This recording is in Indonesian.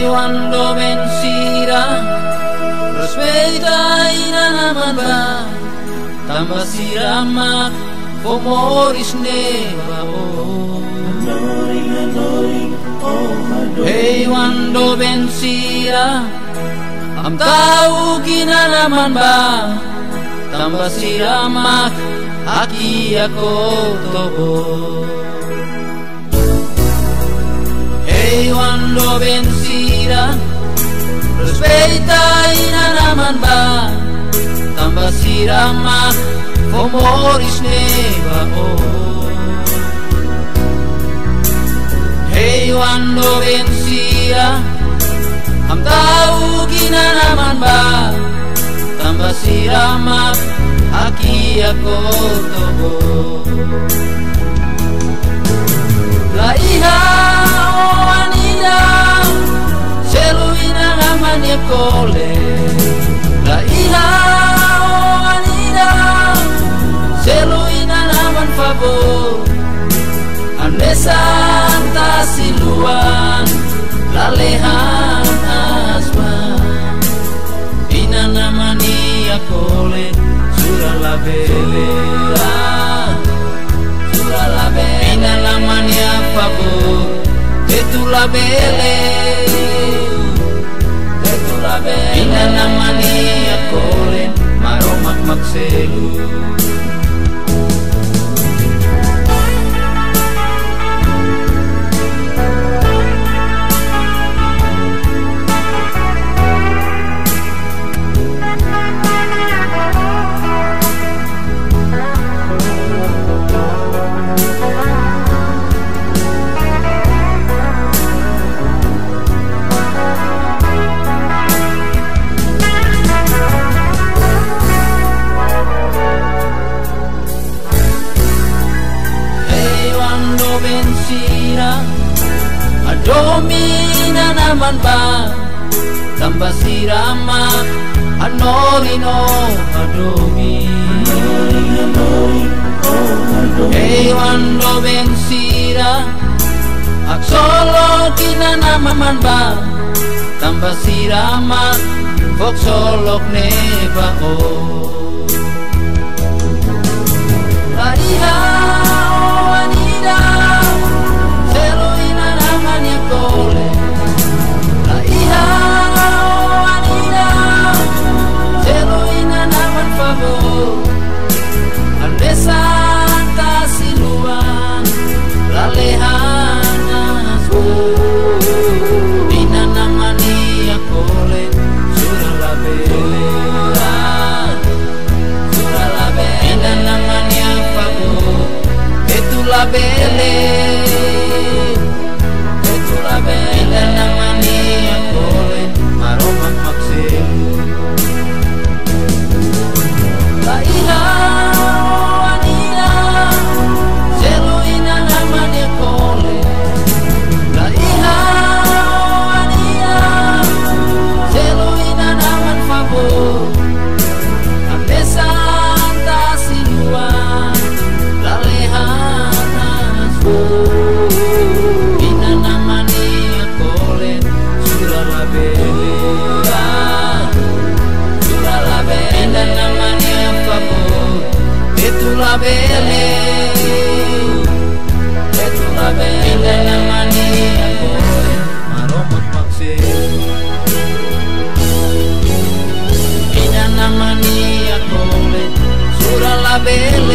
Quando vencirà, respeita ina naman ba, tambah siramak, pomoris neba oh. Hey quando vencirà, am tahu kina naman ba, tambah siramak, aki ako tobo. Hey quando vencirá, respeita ina naman ba, tambah siramak, pomoris neba oh. Hey quando vencirá, am tahu kina naman ba, tambah siramak, aki ako tobo. La iha oh anida, seluina naman ya kole. La iha oh anida, seluina naman favor. Ande santa siluan, lalehan asman. Ina naman ya kole, surah la belera. Ina naman ya favor, itulah bele. Ina naman ya kole, maromak makselu. Domina naman ba, tambah siramak, anorino adomi. Hey quando vencirá, ak solo kina naman ba, tambah siramak, fok solok neba oh. La iha oh anida, seluina naman ya kole. La iha oh anida, seluina naman favor. Ande santa siluan, lalehan asman. Ina naman ya kole, surah la belera. Surah la belera. Ina naman ya favor, itulah bele. Ina naman ya kole, maromak makselu. La iha oh anida, seluina naman ya kole. La iha oh anida, seluina naman favor. Ande santa siluan, lalehan asman. Ina naman ya kole, surah la belera. Surah la belera. Ina naman ya favor, itulah bele. Itulah bele. Ina naman ya kole, maromak makselu. Ina naman ya kole, surah la belera.